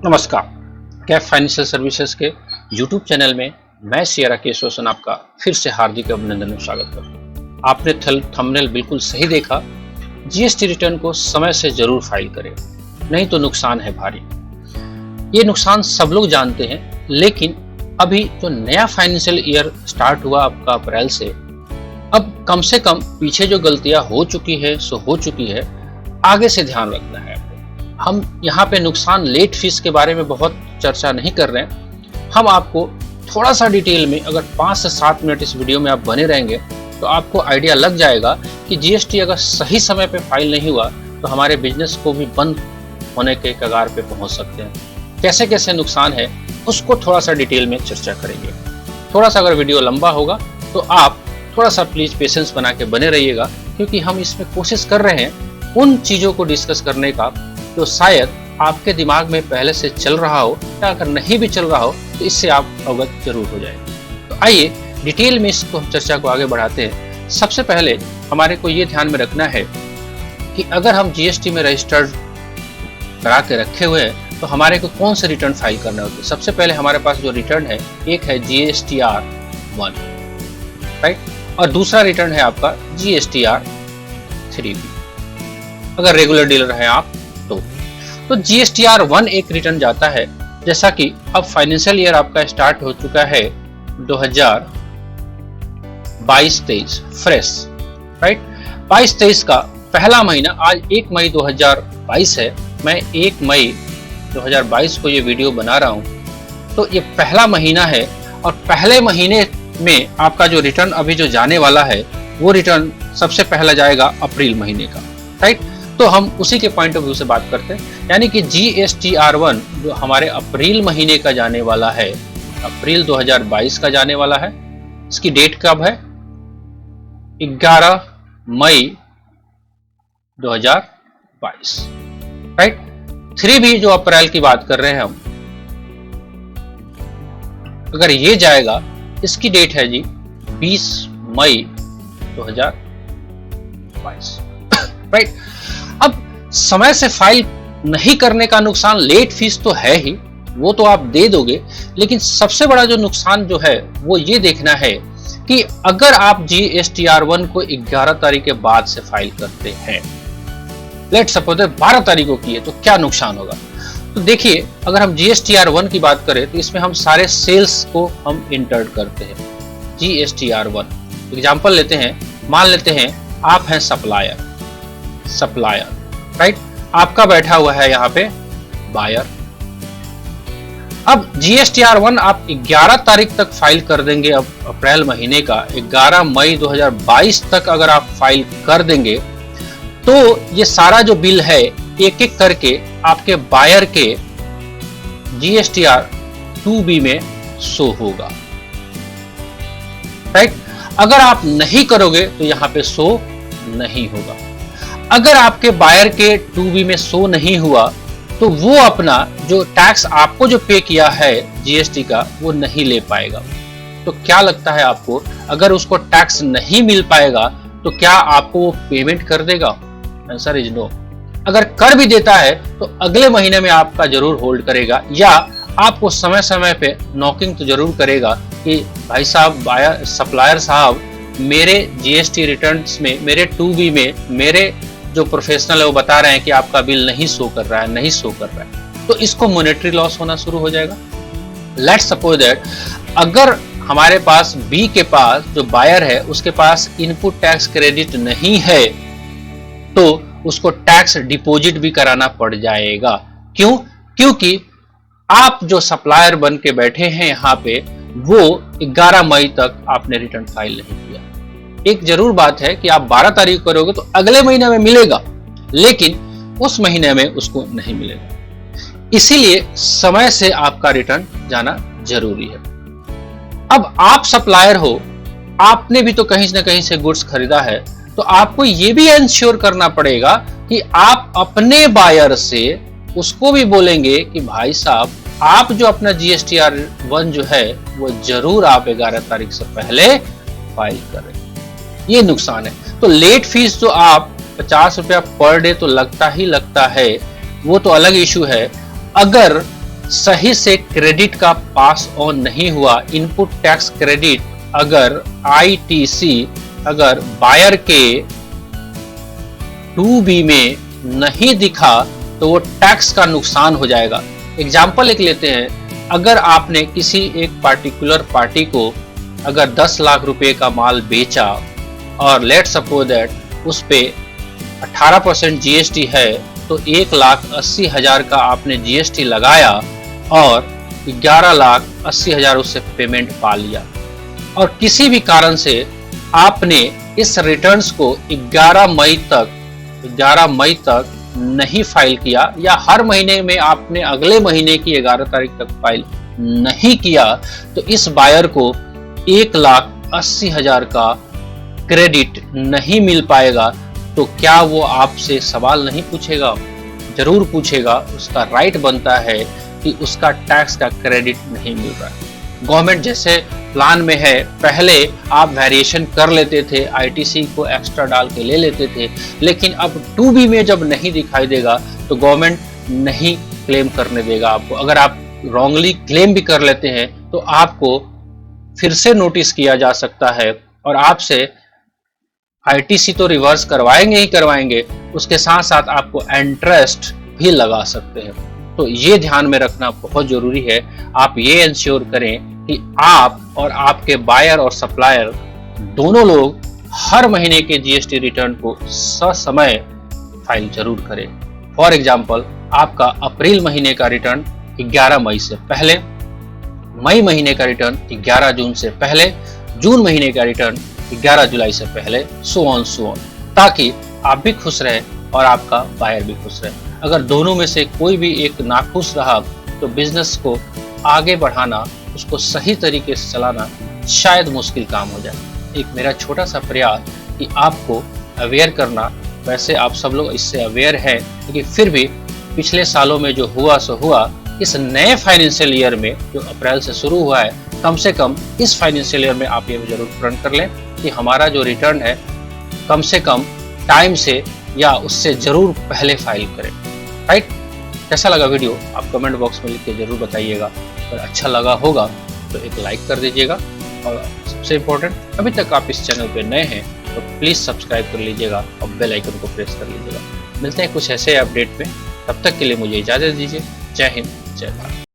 नमस्कार। Kaif financial services के YouTube channel में मैं सियरा केश रोशन आपका फिर से हार्दिक अभिनंदन और स्वागत करता हूँ। आपने थंबनेल बिल्कुल सही देखा। जीएसटी रिटर्न को समय से जरूर फाइल करें, नहीं तो नुकसान है भारी। ये नुकसान सब लोग जानते हैं, लेकिन अभी जो नया फाइनेंशियल ईयर स्टार्ट हुआ आपका अप्रैल से, अब कम से कम पीछे जो गलतियां हो चुकी है सो हो चुकी है, आगे से ध्यान रखना है। हम यहाँ पे नुकसान लेट फीस के बारे में बहुत चर्चा नहीं कर रहे हैं। हम आपको थोड़ा सा डिटेल में, अगर 5 से 7 मिनट इस वीडियो में आप बने रहेंगे तो आपको आइडिया लग जाएगा कि जीएसटी अगर सही समय पे फाइल नहीं हुआ तो हमारे बिजनेस को भी बंद होने के कगार पे पहुंच सकते हैं। कैसे कैसे नुकसान है उसको थोड़ा सा डिटेल में चर्चा करेंगे। थोड़ा सा अगर वीडियो लंबा होगा तो आप थोड़ा सा प्लीज पेशेंस बना के बने रहिएगा, क्योंकि हम इसमें कोशिश कर रहे हैं उन चीजों को डिस्कस करने का तो शायद आपके दिमाग में पहले से चल रहा हो, या अगर नहीं भी चल रहा हो तो इससे आप अवगत जरूर हो जाएंगे। तो आइए डिटेल में इसको चर्चा को आगे बढ़ाते हैं। सबसे पहले हमारे को ये ध्यान में रखना है कि अगर हम जीएसटी में रजिस्टर्ड करा के रखे हुए हैं तो हमारे को कौन से रिटर्न फाइल करना होता है। सबसे पहले हमारे पास जो रिटर्न है, एक है GSTR 1, राइट, और दूसरा रिटर्न है आपका GSTR 3B। अगर रेगुलर डीलर हैं आप तो GSTR 1 एक रिटर्न जाता है। जैसा कि अब फाइनेंशियल ईयर आपका स्टार्ट हो चुका है 2022-23 फ्रेश, राइट। 22-23 का पहला महीना, आज 1 मई 2022 है। मैं 1 मई 2022 को ये वीडियो बना रहा हूं, तो ये पहला महीना है और पहले महीने में आपका जो रिटर्न अभी जो जाने वाला है वो रिटर्न सबसे पहला जाएगा अप्रैल महीने का, राइट। तो हम उसी के पॉइंट ऑफ व्यू से बात करते हैं, यानी कि GSTR 1 जो हमारे अप्रैल महीने का जाने वाला है, अप्रैल 2022 का जाने वाला है। इसकी डेट कब है? 11 मई 2022, राइट। 3B जो अप्रैल की बात कर रहे हैं हम, अगर ये जाएगा, इसकी डेट है जी 20 मई 2022, राइट। अब समय से फाइल नहीं करने का नुकसान लेट फीस तो है ही, वो तो आप दे दोगे, लेकिन सबसे बड़ा जो नुकसान जो है वो ये देखना है कि अगर आप GSTR 1 को 11 तारीख के बाद से फाइल करते हैं, लेट सपोज 12 तारीख को किए, तो क्या नुकसान होगा। तो देखिए, अगर हम GSTR 1 की बात करें तो इसमें हम सारे सेल्स को हम इंटर करते हैं। GSTR 1 एग्जाम्पल लेते हैं, मान लेते हैं आप हैं सप्लायर, राइट, आपका बैठा हुआ है यहाँ पे बायर। अब GSTR 1 आप 11 तारीख तक फाइल कर देंगे। अब अप्रैल महीने का 11 मई 2022 तक अगर आप फाइल कर देंगे तो ये सारा जो बिल है एक एक करके आपके बायर के GSTR 2B में शो होगा, राइट। अगर आप नहीं करोगे तो यहाँ पे शो नहीं होगा। अगर आपके बायर के 2B में शो नहीं हुआ तो वो अपना जो टैक्स आपको जो पे किया है जीएसटी का वो नहीं ले पाएगा। तो क्या लगता है आपको, अगर उसको टैक्स नहीं मिल पाएगा तो क्या आपको वो पेमेंट कर देगा? Answer is no. अगर कर भी देता है तो अगले महीने में आपका जरूर होल्ड करेगा, या आपको समय समय पे नॉकिंग तो जरूर करेगा कि भाई साहब, बायर सप्लायर साहब, मेरे जीएसटी रिटर्न्स में, मेरे 2B में मेरे जो प्रोफेशनल है वो बता रहे हैं कि आपका बिल नहीं शो कर रहा है, तो इसको मॉनेटरी लॉस होना शुरू हो जाएगा। लेट्स सपोज दैट अगर हमारे पास बी के पास जो बायर है उसके पास इनपुट टैक्स क्रेडिट नहीं है तो उसको टैक्स डिपॉजिट भी कराना पड़ जाएगा। क्यों? क्योंकि आप जो सप्लायर बन के बैठे हैं यहाँ पे, वो 11 मई तक आपने रिटर्न फाइल नहीं किया। एक जरूर बात है कि आप 12 तारीख करोगे तो अगले महीने में मिलेगा, लेकिन उस महीने में उसको नहीं मिलेगा। इसीलिए समय से आपका रिटर्न जाना जरूरी है। अब आप सप्लायर हो, आपने भी तो कहीं ना कहीं से गुड्स खरीदा है, तो आपको ये भी इंश्योर करना पड़ेगा कि आप अपने बायर से उसको भी बोलेंगे कि भाई साहब, आप जो अपना GSTR 1 जो है वो जरूर आप 11 तारीख से पहले फाइल करें। ये नुकसान है। तो लेट फीस जो आप 50 रुपया पर डे तो लगता ही लगता है, वो तो अलग इशू है। अगर सही से क्रेडिट का पास ऑन नहीं हुआ, इनपुट टैक्स क्रेडिट अगर आईटीसी अगर बायर के 2B में नहीं दिखा तो वो टैक्स का नुकसान हो जाएगा। एग्जाम्पल एक लेते हैं, अगर आपने किसी एक पार्टिकुलर पार्टी को अगर 10 लाख रुपए का माल बेचा और लेट सपोज दैट उस पे 18% जीएसटी है, तो 1,80,000 का आपने जीएसटी लगाया और 11,80,000 उससे पेमेंट पा लिया, और किसी भी कारण से आपने इस रिटर्न्स को 11 मई तक नहीं फाइल किया, या हर महीने में आपने अगले महीने की 11 तारीख तक फाइल नहीं किया, तो इस बायर को 1,80,000 का क्रेडिट नहीं मिल पाएगा। तो क्या वो आपसे सवाल नहीं पूछेगा? जरूर पूछेगा। उसका राइट बनता है कि उसका टैक्स का क्रेडिट नहीं मिल रहा है। गवर्नमेंट जैसे प्लान में है, पहले आप वेरिएशन कर लेते थे, आईटीसी को एक्स्ट्रा डाल के ले लेते थे, लेकिन अब 2B में जब नहीं दिखाई देगा तो गवर्नमेंट नहीं क्लेम करने देगा आपको। अगर आप रॉन्गली क्लेम भी कर लेते हैं तो आपको फिर से नोटिस किया जा सकता है और आपसे आईटीसी तो रिवर्स करवाएंगे ही करवाएंगे, उसके साथ साथ आपको इंटरेस्ट भी लगा सकते हैं। तो ये ध्यान में रखना बहुत जरूरी है। आप ये इंश्योर करें कि आप और आपके बायर और सप्लायर दोनों लोग हर महीने के जीएसटी रिटर्न को ससमय फाइल जरूर करें। फॉर एग्जाम्पल, आपका अप्रैल महीने का रिटर्न 11 मई से पहले, मई महीने का रिटर्न 11 जून से पहले, जून महीने का रिटर्न 11 जुलाई से पहले, सो ऑन, ताकि आप भी खुश रहे और आपका बायर भी खुश रहे। अगर दोनों में से कोई भी एक नाखुश रहा तो बिजनेस को आगे बढ़ाना, उसको सही तरीके से चलाना शायद मुश्किल काम हो जाए। एक मेरा छोटा सा प्रयास कि आपको अवेयर करना, वैसे आप सब लोग इससे अवेयर हैं, लेकिन फिर भी पिछले सालों में जो हुआ सो हुआ। इस नए फाइनेंशियल ईयर में जो अप्रैल से शुरू हुआ है, कम से कम इस फाइनेंशियल ईयर में आप ये जरूर प्रण कर लें कि हमारा जो रिटर्न है कम से कम टाइम से या उससे जरूर पहले फाइल करें। राइट? कैसा लगा वीडियो आप कमेंट बॉक्स में लिख के जरूर बताइएगा। अगर अच्छा लगा होगा तो एक लाइक कर दीजिएगा, और सबसे इम्पोर्टेंट, अभी तक आप इस चैनल पे नए हैं तो प्लीज़ सब्सक्राइब कर लीजिएगा और बेल आइकन को प्रेस कर लीजिएगा। मिलते हैं कुछ ऐसे अपडेट में, तब तक के लिए मुझे इजाज़त दीजिए। जय हिंद, जय भारत।